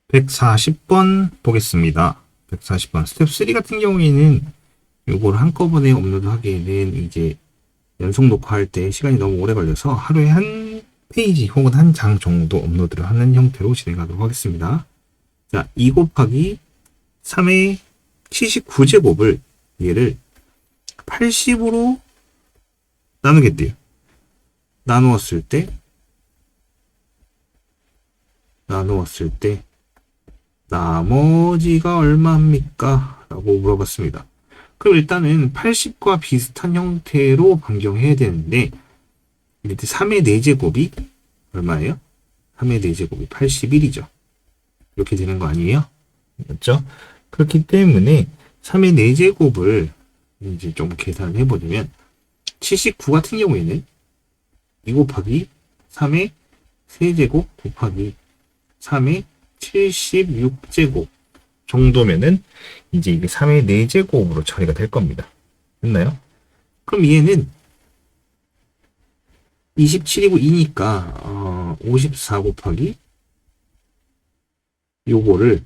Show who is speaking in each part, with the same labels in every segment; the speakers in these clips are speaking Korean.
Speaker 1: 140번 보겠습니다. 140번. 스텝 3 같은 경우에는 이걸 한꺼번에 업로드하기에는 이제 연속 녹화할 때 시간이 너무 오래 걸려서 하루에 한 페이지 혹은 한 장 정도 업로드를 하는 형태로 진행하도록 하겠습니다. 자, 2 곱하기 3의 79제곱을 얘를 80으로 나누겠대요. 나누었을 때 나머지가 얼마입니까? 라고 물어봤습니다. 그럼 일단은 80과 비슷한 형태로 변경해야 되는데 밑에 3의 4제곱이 얼마예요? 3의 4제곱이 81이죠. 이렇게 되는 거 아니에요? 맞죠? 그렇기 때문에 3의 4제곱을 이제 좀 계산을 해보자면 79 같은 경우에는 2 곱하기 3의 3제곱 곱하기 3의 76제곱 정도면은 이제 이게 3의 4제곱으로 처리가 될 겁니다. 됐나요? 그럼 얘는 27이고 2니까 54 곱하기 요거를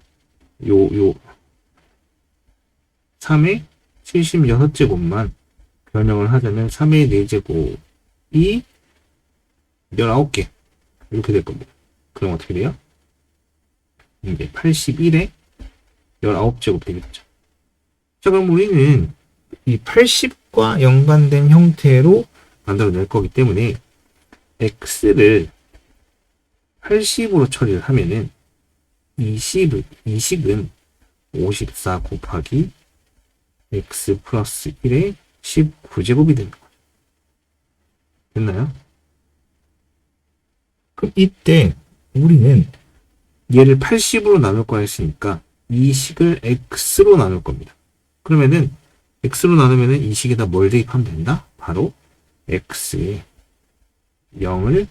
Speaker 1: 3의 76제곱만 변형을 하자면 3의 4제곱이 19개 이렇게 될 겁니다. 그럼 어떻게 돼요? 이제 81에 19제곱 되겠죠. 자, 그럼 우리는 이 80과 연관된 형태로 만들어낼 거기 때문에 x를 80으로 처리를 하면은 20은 54 곱하기 x 플러스 1의 19제곱이 되는 거죠. 됐나요? 그럼 이때 우리는 얘를 80으로 나눌 거 했으니까 이 식을 x로 나눌 겁니다. 그러면은 x로 나누면은 이 식에다 뭘 대입하면 된다? 바로 x에 0을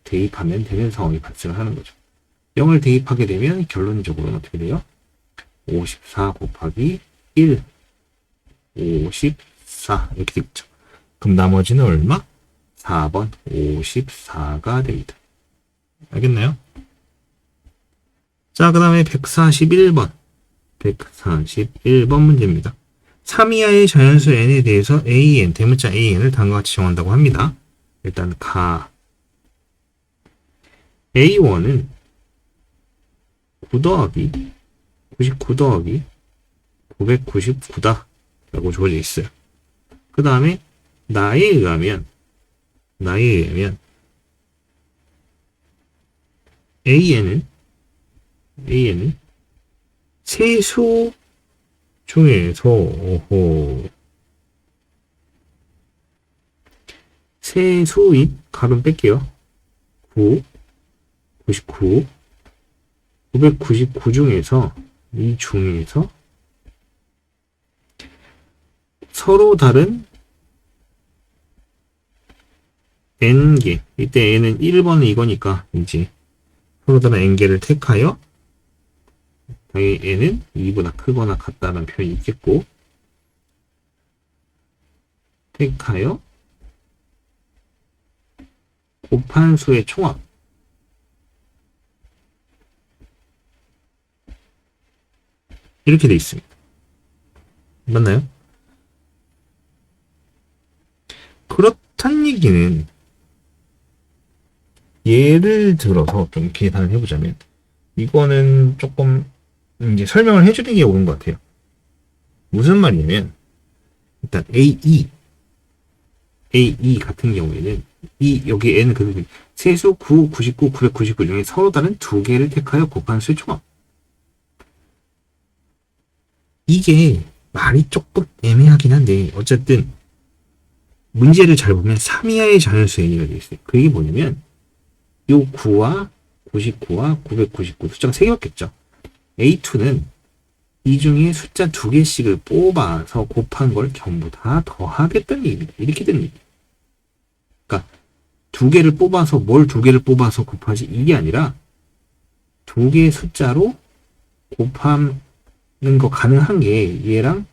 Speaker 1: 대입하면 되는 상황이 발생을 하는 거죠. 0을 대입하게 되면 결론적으로는 어떻게 돼요? 54 곱하기 1 54 이렇게 되겠죠. 그럼 나머지는 얼마? 4번 54가 됩니다. 알겠나요? 자, 그 다음에 141번. 141번 문제입니다. 3 이하의 자연수 n에 대해서 an, 대문자 an을 다음과 같이 정한다고 합니다. 일단 a1은 9 더하기 99 더하기 999다 라고 주어져 있어요. 그 다음에 나에 의하면 an은 세수 중에서 세수인 가름 뺄게요. 9, 99, 999 중에서 이 중에서 서로 다른 n개, 이때 n은 1번은 이거니까 이제 서로 다른 n개를 택하여 당연히 n은 2보다 크거나 같다는 표현이 있겠고 택하여 곱한 수의 총합 이렇게 돼 있습니다. 맞나요? 그렇단 얘기는 예를 들어서 좀 계산을 해보자면 이거는 조금 이제 설명을 해주는 게 옳은 것 같아요. 무슨 말이냐면 일단 AE 같은 경우에는 여기 N은 그 세수 9, 99, 999 중에 서로 다른 두 개를 택하여 곱한 수의 총합. 이게 말이 조금 애매하긴 한데 어쨌든 문제를 잘 보면 3 이하의 자연수 n이가 되어 있어요. 그게 뭐냐면 요 9와 99와 999 숫자가 3개였겠죠. A2는 이 중에 숫자 2개씩을 뽑아서 곱한 걸 전부 다 더하겠다는 얘기입니다. 이렇게 되는 얘기예요. 그러니까 2개를 뽑아서 뭘 2개를 뽑아서 곱하지 이게 아니라 2개의 숫자로 곱하는 거 가능한 게 얘랑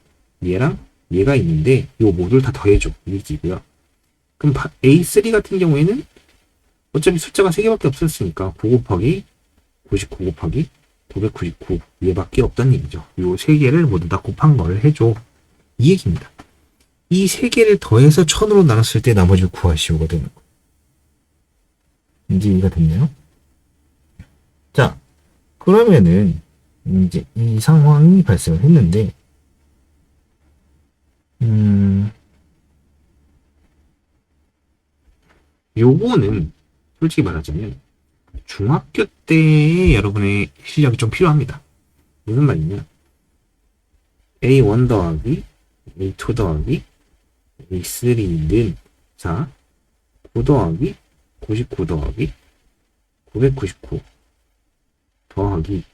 Speaker 1: 얘가 있는데 요 모두를 다 더해줘. 이 얘기고요. 그럼 A3 같은 경우에는 어차피 숫자가 3개밖에 없었으니까 9 곱하기 99 곱하기 999 얘밖에 없다는 얘기죠. 요 세 개를 모두 다 곱한 걸 해줘. 이 얘기입니다. 이 세 개를 더해서 1000으로 나눴을 때 나머지를 구하시오가 되는 거예요. 이제 이해가 됐나요? 자, 그러면은 이제 이 상황이 발생을 했는데 요거는 솔직히 말하자면 중학교 때 여러분의 실력이 좀 필요합니다. 무슨 말이냐? A1 더하기 A2 더하기 A3는 자 9 더하기 99 더하기 999 더하기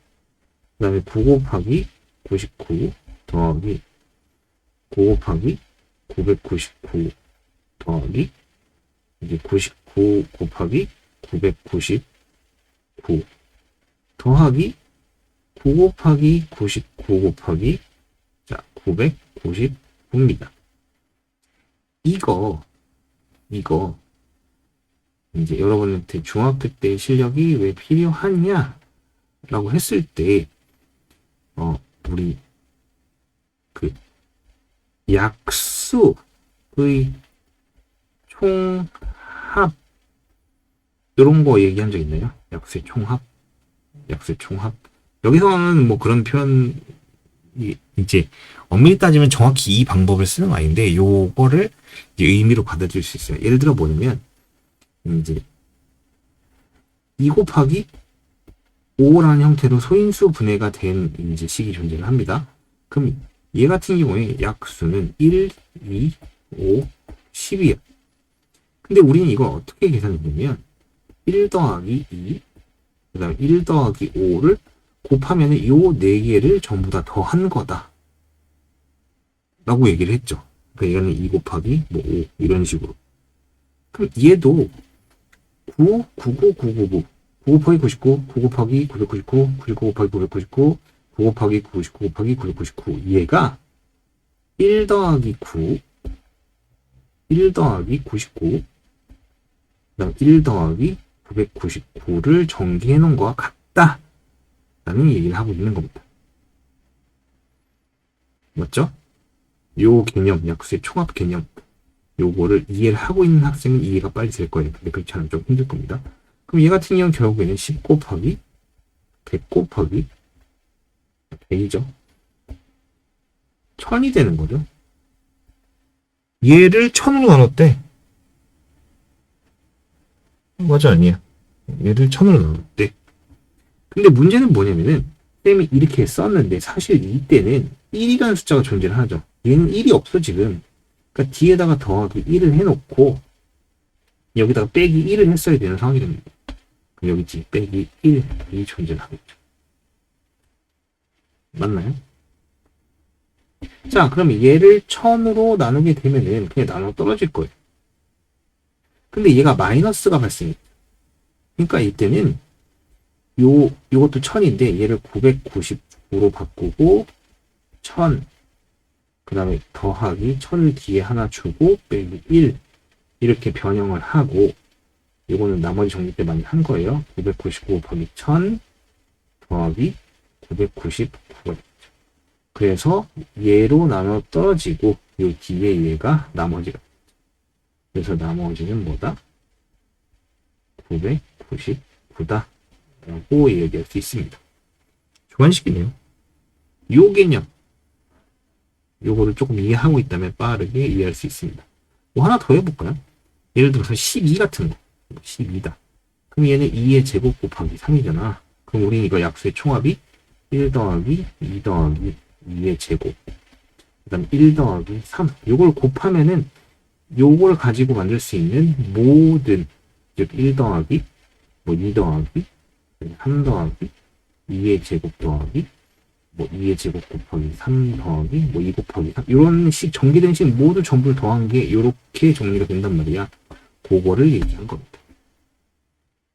Speaker 1: 그 다음에 9 곱하기 99 더하기 9 곱하기 999 더하기 이제 99 곱하기 999 더하기 9 곱하기 99 곱하기 자 999입니다. 이거 이제 여러분한테 중학교 때 실력이 왜 필요하냐 라고 했을 때 우리 그 약수의 총합 이런 거 얘기한 적 있나요? 약수의 총합 여기서는 뭐 그런 표현이 이제 엄밀히 따지면 정확히 이 방법을 쓰는 거 아닌데 요거를 이제 의미로 받아들일 수 있어요. 예를 들어 뭐냐면 이제 2 곱하기 5라는 형태로 소인수 분해가 된 이제 식이 존재를 합니다. 그럼 얘 같은 경우에 약수는 1, 2, 5, 10이에요. 근데 우리는 이걸 어떻게 계산했냐면 1 더하기 2, 그 다음에 1 더하기 5를 곱하면 요 4개를 전부 다 더한 거다. 라고 얘기를 했죠. 그러니까 얘는 2 곱하기 뭐 5 이런 식으로. 그럼 얘도 9, 99, 999 9 곱하기 99, 9 곱하기 999, 99 곱하기 999, 9 곱하기 99 곱하기 999 얘가 1 더하기 9, 1 더하기 99, 그다음 1 더하기 999를 전개해 놓은 거와 같다 라는 얘기를 하고 있는 겁니다. 맞죠? 요 개념, 약수의 총합 개념 요거를 이해를 하고 있는 학생은 이해가 빨리 될 거예요. 근데 그렇지 않으면 좀 힘들 겁니다. 그럼 얘 같은 경우는 결국에는 10 곱하기 100 곱하기 100이죠. 1000이 되는 거죠. 얘를 1000으로 나눴대. 맞아 아니야. 얘를 1000으로 나눴대. 근데 문제는 뭐냐면은 쌤이 이렇게 썼는데 사실 이때는 1이라는 숫자가 존재를 하죠. 얘는 1이 없어 지금. 그러니까 뒤에다가 더하기 1을 해놓고 여기다가 빼기 1을 했어야 되는 상황이 됩니다. 여기 있지 빼기 1이 존재를 하겠죠. 맞나요? 자, 그럼 얘를 1000으로 나누게 되면은 그냥 나눠 떨어질 거예요. 근데 얘가 마이너스가 발생해요. 그러니까 이때는 요것도 1000인데 얘를 999로 바꾸고 1000 그 다음에 더하기 1000을 뒤에 하나 주고 빼기 1 이렇게 변형을 하고 이거는 나머지 정리 때 많이 한 거예요. 999 곱하기 1000 더하기 999가 됐죠. 그래서 얘로 나눠 떨어지고 요 뒤에 얘가 나머지가 됐죠. 그래서 나머지는 뭐다? 999다 라고 얘기할 수 있습니다. 주관식이네요. 요 개념 요거를 조금 이해하고 있다면 빠르게 이해할 수 있습니다. 뭐 하나 더 해볼까요? 예를 들어서 12 같은 거 12다. 그럼 얘는 2의 제곱 곱하기 3이잖아. 그럼 우리는 이거 약수의 총합이 1 더하기 2 더하기 2의 제곱 그 다음 1 더하기 3 요걸 곱하면은 요걸 가지고 만들 수 있는 모든 즉 1 더하기 뭐 2 더하기 3 더하기 2의 제곱 더하기 뭐 2의 제곱 곱하기 3 더하기 뭐 2 곱하기 3 이런 식 전개된 식 모두 전부를 더한 게 이렇게 정리가 된단 말이야. 그거를 얘기한 겁니다.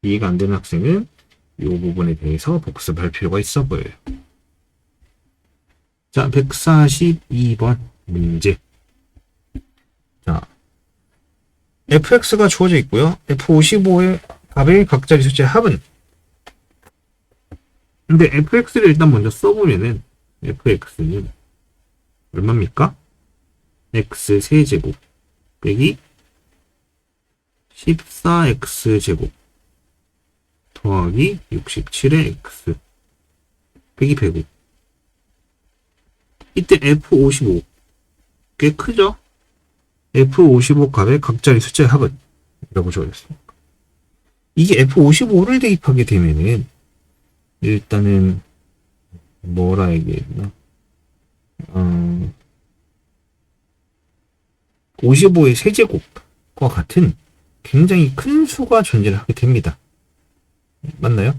Speaker 1: 이해가 안 되는 학생은 이 부분에 대해서 복습할 필요가 있어 보여요. 자, 142번 문제. 자, fx가 주어져 있고요. f55의 값의 각자리 숫자의 합은 근데 fx를 일단 먼저 써보면은 fx는 얼마입니까? x 세제곱 빼기 14x제곱 더하기 67의 x 빼기 105. 이때 F55 꽤 크죠? F55 값의 각자리 숫자의 합은 이라고 적어졌습니다. 이게 F55를 대입하게 되면은 일단은 뭐라 얘기했나? 55의 세제곱과 같은 굉장히 큰 수가 존재를 하게 됩니다. 맞나요?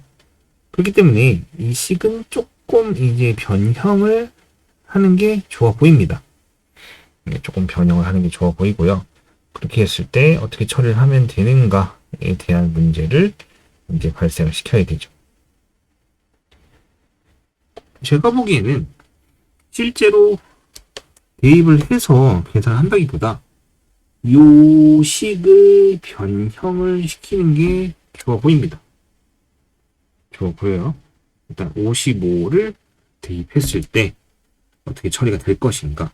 Speaker 1: 그렇기 때문에 이 식은 조금 이제 변형을 하는 게 좋아 보입니다. 조금 변형을 하는 게 좋아 보이고요. 그렇게 했을 때 어떻게 처리를 하면 되는가에 대한 문제를 이제 발생을 시켜야 되죠. 제가 보기에는 실제로 대입을 해서 계산을 한다기보다 요 식을 변형을 시키는 게 좋아 보입니다. 좋아 보여요. 일단 55를 대입했을 때 어떻게 처리가 될 것인가.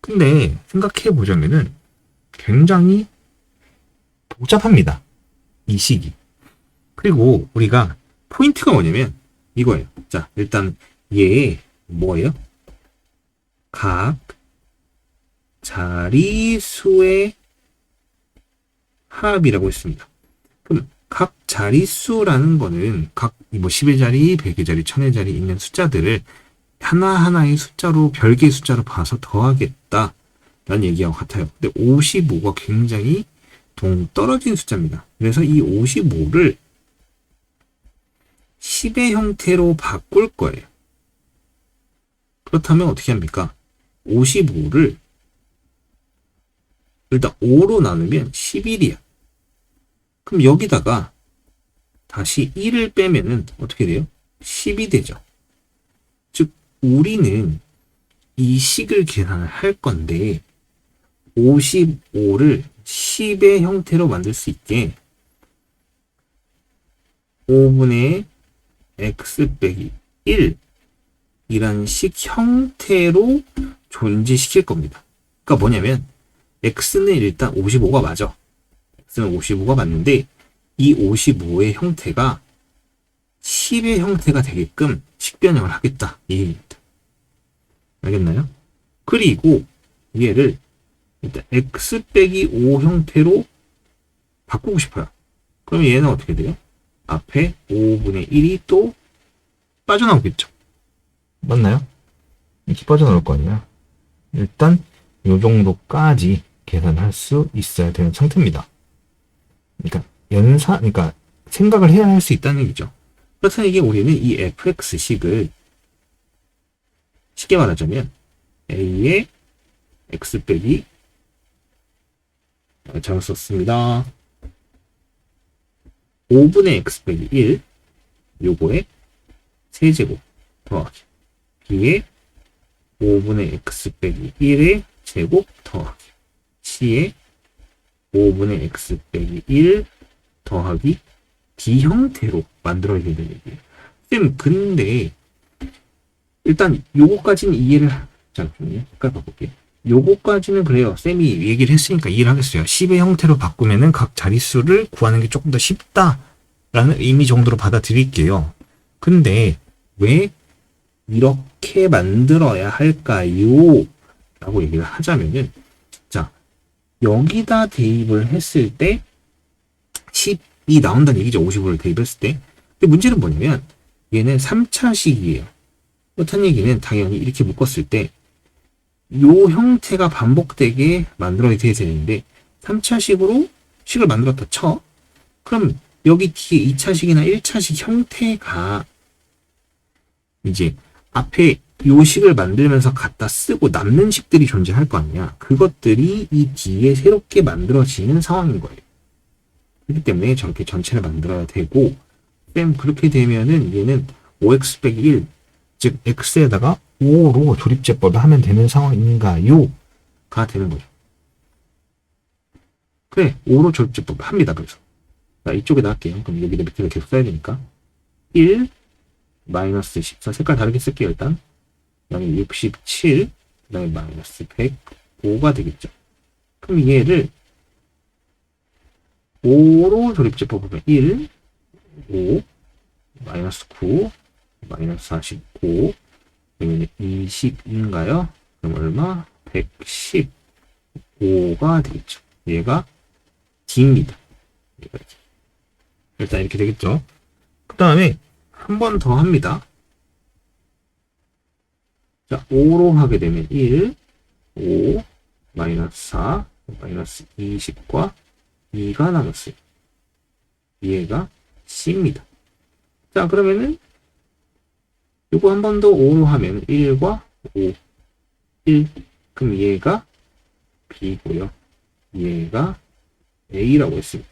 Speaker 1: 근데 생각해 보자면은 굉장히 복잡합니다. 이 식이. 그리고 우리가 포인트가 뭐냐면 이거예요. 자, 일단 얘 뭐예요? 각 자리수의 합이라고 했습니다. 그럼 각 자리수라는 거는 각 뭐 10의 자리, 100의 자리, 1000의 자리 있는 숫자들을 하나하나의 숫자로 별개의 숫자로 봐서 더하겠다 라는 얘기하고 같아요. 근데 55가 굉장히 동떨어진 숫자입니다. 그래서 이 55를 10의 형태로 바꿀 거예요. 그렇다면 어떻게 합니까? 55를 일단 5로 나누면 11이야. 그럼 여기다가 다시 1을 빼면은 어떻게 돼요? 10이 되죠. 즉 우리는 이 식을 계산을 할 건데 55를 10의 형태로 만들 수 있게 5분의 x 빼기 1 이라는 식 형태로 존재시킬 겁니다. 그러니까 뭐냐면 x는 일단 55가 맞아. x는 55가 맞는데 이 55의 형태가 10의 형태가 되게끔 식변형을 하겠다. 이 얘기입니다. 알겠나요? 그리고 얘를 일단 x 빼기 5 형태로 바꾸고 싶어요. 그러면 얘는 어떻게 돼요? 앞에 5분의 1이 또 빠져나오겠죠. 맞나요? 이렇게 빠져나올 거 아니야. 일단 이 정도까지 계산할 수 있어야 되는 상태입니다. 그러니까 생각을 해야 할 수 있다는 얘기죠. 그렇다는 얘기 우리는 이 fx식을 쉽게 말하자면 a의 x 빼기 잘못 썼습니다. 5분의 x 빼기 1 요거의 세제곱 더하기 b의 5분의 x 빼기 1의 제곱 더하기 c의 5분의 x 빼기 1 더하기 d 형태로 만들어야 된다는 얘기예요. 쌤 근데 일단 요거까지는 이해를 잠깐만요. 색깔 바꿀게요. 요거까지는 그래요. 쌤이 얘기를 했으니까 이해를 하겠어요. 10의 형태로 바꾸면은 각 자릿수를 구하는 게 조금 더 쉽다라는 의미 정도로 받아들일게요. 근데 왜 이렇게 만들어야 할까요? 라고 얘기를 하자면은 자 여기다 대입을 했을 때 10이 나온다는 얘기죠. 55를 대입했을 때. 근데 문제는 뭐냐면 얘는 3차식이에요. 그렇다는 얘기는 당연히 이렇게 묶었을 때 요 형태가 반복되게 만들어야 되는데 3차식으로 식을 만들었다 쳐. 그럼 여기 뒤에 2차식이나 1차식 형태가 이제 앞에 요 식을 만들면서 갖다 쓰고 남는 식들이 존재할 거 아니야. 그것들이 이 뒤에 새롭게 만들어지는 상황인 거예요. 그렇기 때문에 저렇게 전체를 만들어야 되고 그렇게 되면은 얘는 5x 빼기 1 즉 x에다가 5로 조립제법을 하면 되는 상황인가요? 가 되는 거죠. 그래 5로 조립제법을 합니다. 그래서 자, 이쪽에다 할게요. 그럼 여기다 밑에다 계속 써야 되니까 1 마이너스 14. 색깔 다르게 쓸게요, 일단. 그 다음에 67. 그 다음에 마이너스 105가 되겠죠. 그럼 얘를 5로 조립제법 보면 1, 5, 마이너스 9, 마이너스 45, 그러면 20인가요? 그럼 얼마? 115가 되겠죠. 얘가 D입니다. 일단 이렇게 되겠죠. 그 다음에 한 번 더 합니다. 자, 5로 하게 되면 1, 5, 마이너스 4, 마이너스 20과 2가 남았어요. 얘가 C입니다. 자, 그러면은 요거 한 번 더 5로 하면 1과 5, 1. 그럼 얘가 B고요. 얘가 A라고 했습니다.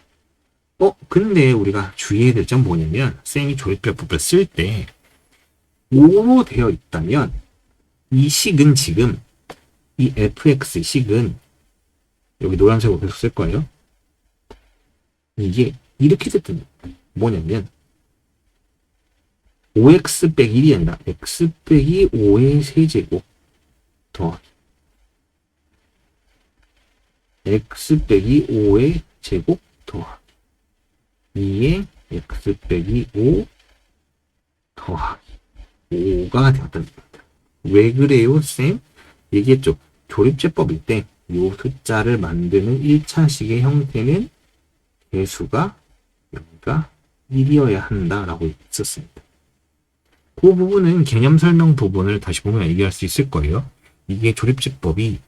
Speaker 1: 근데 우리가 주의해야 될 점 뭐냐면 쌤이 조립제법을 쓸 때 5로 되어 있다면 이 식은 지금 이 fx 식은 여기 노란색으로 계속 쓸 거예요. 이게 이렇게 됐던 뭐냐면 5x 빼기 1이 아니라 x 빼기 5의 세제곱 더 x 빼기 5의 제곱 더하기 2의 x 빼기 5 더하기 5가 되었다는 겁니다. 왜 그래요, 쌤? 얘기했죠. 조립제법일 때 이 숫자를 만드는 1차식의 형태는 개수가 여기가 1이어야 한다라고 있었습니다. 그 부분은 개념 설명 부분을 다시 보면 얘기할 수 있을 거예요. 이게 조립제법이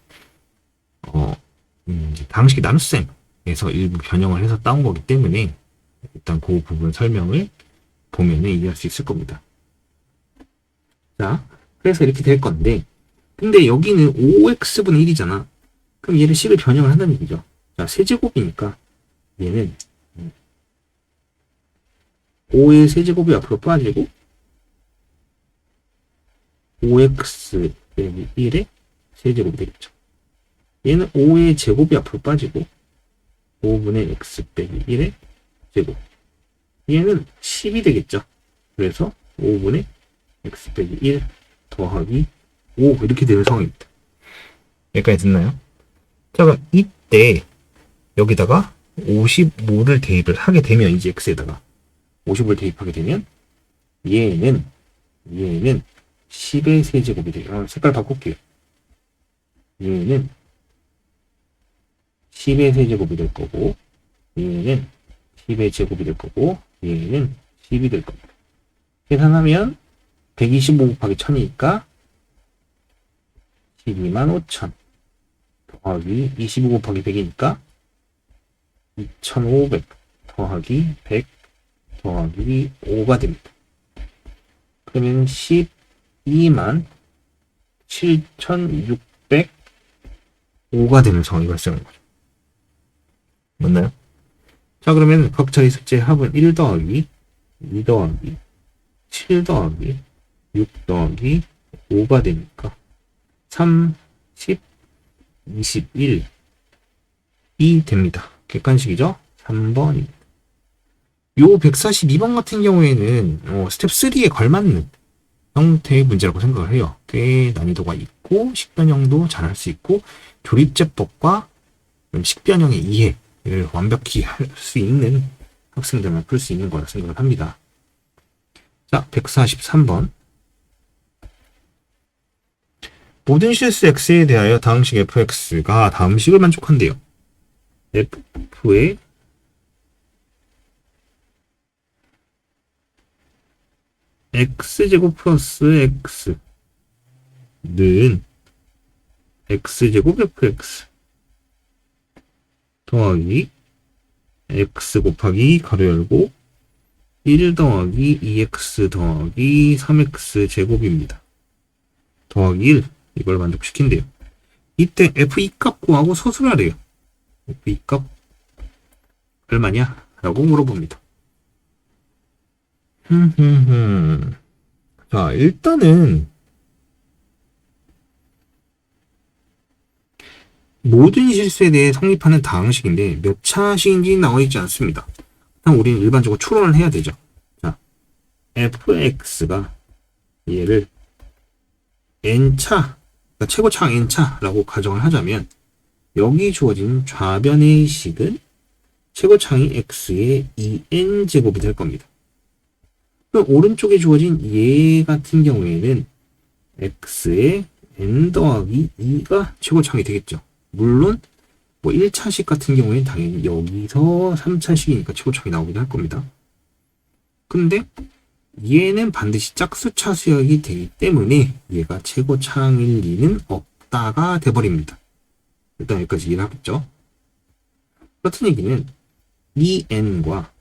Speaker 1: 방식이 나눗셈에서 일부 변형을 해서 따온 거기 때문에 일단 그 부분 설명을 보면 얘기할 수 있을 겁니다. 자, 그래서 이렇게 될 건데, 근데 여기는 5x분의 1이잖아. 그럼 얘를 식을 변형을 한다는 얘기죠. 자, 세제곱이니까 얘는 5의 세제곱이 앞으로 빠지고 5x 빼기 1의 세제곱이 되겠죠. 얘는 5의 제곱이 앞으로 빠지고 5분의 x 빼기 1의 제곱. 얘는 10이 되겠죠. 그래서 5분의 x 빼기 1 더하기 5 이렇게 되는 상황입니다. 여기까지 듣나요? 자, 그럼 이때 여기다가 55를 대입을 하게 되면 이제 x에다가 50을 대입하게 되면 얘는 10의 세제곱이 돼요. 색깔 바꿀게요. 얘는 10의 세제곱이 될 거고 얘는 10의 제곱이 될 거고 얘는 10이 될 겁니다. 계산하면 125 곱하기 1000이니까 125,000 더하기 25 곱하기 100이니까 2500 더하기 100 더하기 5가 됩니다. 그러면 127,605가 되는 상황이 발생하는 거죠. 맞나요? 자, 그러면 각자의 숫자의 합은 1 더하기 2 더하기 7 더하기 6 더하기 5가 되니까 30, 21이 됩니다. 객관식이죠? 3번입니다. 요 142번 같은 경우에는 스텝 3에 걸맞는 형태의 문제라고 생각을 해요. 꽤 난이도가 있고 식변형도 잘할 수 있고 조립제법과 식변형의 이해를 완벽히 할 수 있는 학생들만 풀 수 있는 거라 생각을 합니다. 자, 143번. 모든 실수 x에 대하여 다음식 fx가 다음식을 만족한대요. f의 x제곱 플러스 x는 x제곱 fx 더하기 x 곱하기 가로 열고 1 더하기 2x 더하기 3x 제곱입니다. 더하기 1 이걸 만족시킨대요. 이때 f2 값 구하고 서술하래요. f2 값 얼마냐? 라고 물어봅니다. 자, 일단은 모든 실수에 대해 성립하는 다항식인데 몇 차식인지 나와 있지 않습니다. 일단 우리는 일반적으로 추론을 해야 되죠. 자, fx가 얘를 n차, 그러니까 최고차항 n차라고 가정을 하자면 여기 주어진 좌변의 식은 최고차항이 x의 2n제곱이 될 겁니다. 그럼 오른쪽에 주어진 얘 같은 경우에는 x의 n 더하기 2가 최고차항이 되겠죠. 물론 뭐 1차식 같은 경우에는 당연히 여기서 3차식이니까 최고차항이 나오기도 할 겁니다. 근데 얘는 반드시 짝수차 수역이 되기 때문에 얘가 최고차항일 리는 없다가 돼버립니다. 일단 여기까지 이해를 하겠죠. 그렇다는 얘기는 이 n과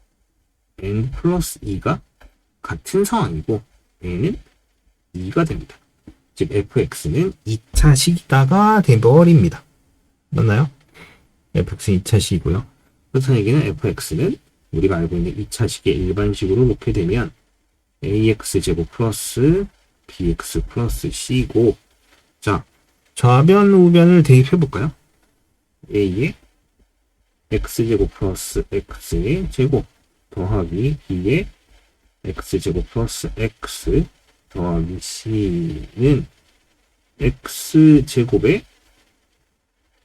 Speaker 1: n 플러스 2가 같은 상황이고 n은 2가 됩니다. 즉 fx는 2차식이다가 돼버립니다. 맞나요? fx는 2차식이고요. 그렇다는 얘기는 fx는 우리가 알고 있는 2차식의 일반식으로 놓게 되면 ax제곱 플러스 bx 플러스 c고, 자 좌변 우변을 대입해 볼까요? a의 x제곱 플러스 x의 제곱 더하기 b의 x제곱 플러스 x 더하기 c는 x제곱에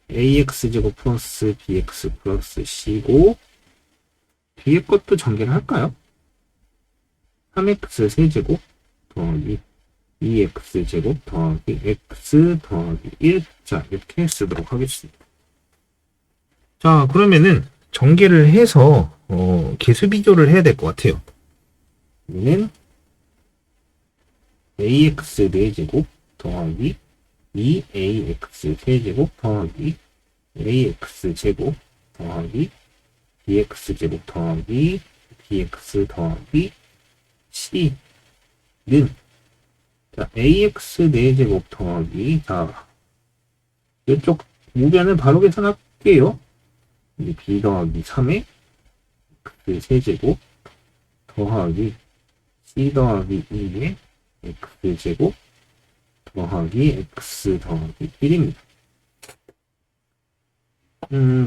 Speaker 1: ax제곱 플러스 bx 플러스 c고, 뒤에 것도 전개를 할까요? 3x 세제곱 더하기 2x제곱 더하기 x 더하기 1. 자, 이렇게 쓰도록 하겠습니다. 자, 그러면은 전개를 해서 개수 비교를 해야 될 것 같아요. 얘는 ax 4제곱 더하기 2ax 세제곱 더하기 ax 제곱 더하기 bx 제곱 더하기 bx 더하기 c는, 자 ax 4제곱 더하기, 자 이쪽 우변을 바로 계산할게요. b 더하기 3에 x 세제곱 더하기 c 더하기 2에 x 제곱 더하기 x 더하기 1입니다.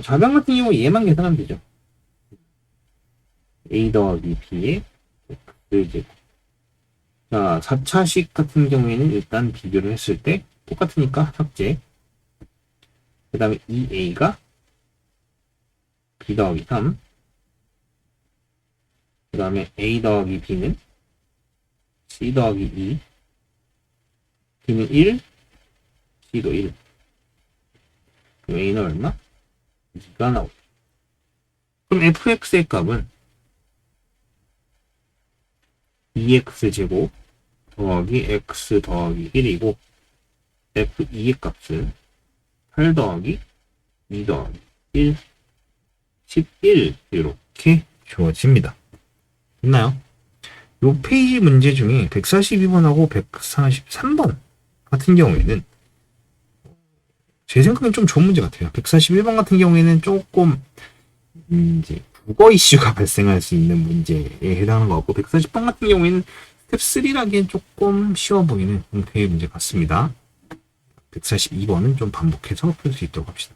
Speaker 1: 좌변 같은 경우 얘만 계산하면 되죠. a 더하기 b에 x제곱. 자, 4차식 같은 경우에는 일단 비교를 했을 때 똑같으니까 삭제. 그 다음에 2a가 b 더하기 3. 그 다음에 a 더하기 b는 c 더하기 2. b는 1, c도 1. 그럼 a는 얼마? 2가 나오죠. 그럼 fx의 값은 2x제곱 더하기 x 더하기 1이고, f2의 값은 8 더하기 2 더하기 1, 11 이렇게 주어집니다. 됐나요? 요 페이지 문제 중에 142번하고 143번 같은 경우에는 제 생각엔 좀 좋은 문제 같아요. 141번 같은 경우에는 조금 이제 국어 이슈가 발생할 수 있는 문제에 해당하는 것 같고, 140번 같은 경우에는 스텝 3라기엔 조금 쉬워 보이는 형태의 문제 같습니다. 142번은 좀 반복해서 풀 수 있도록 합시다.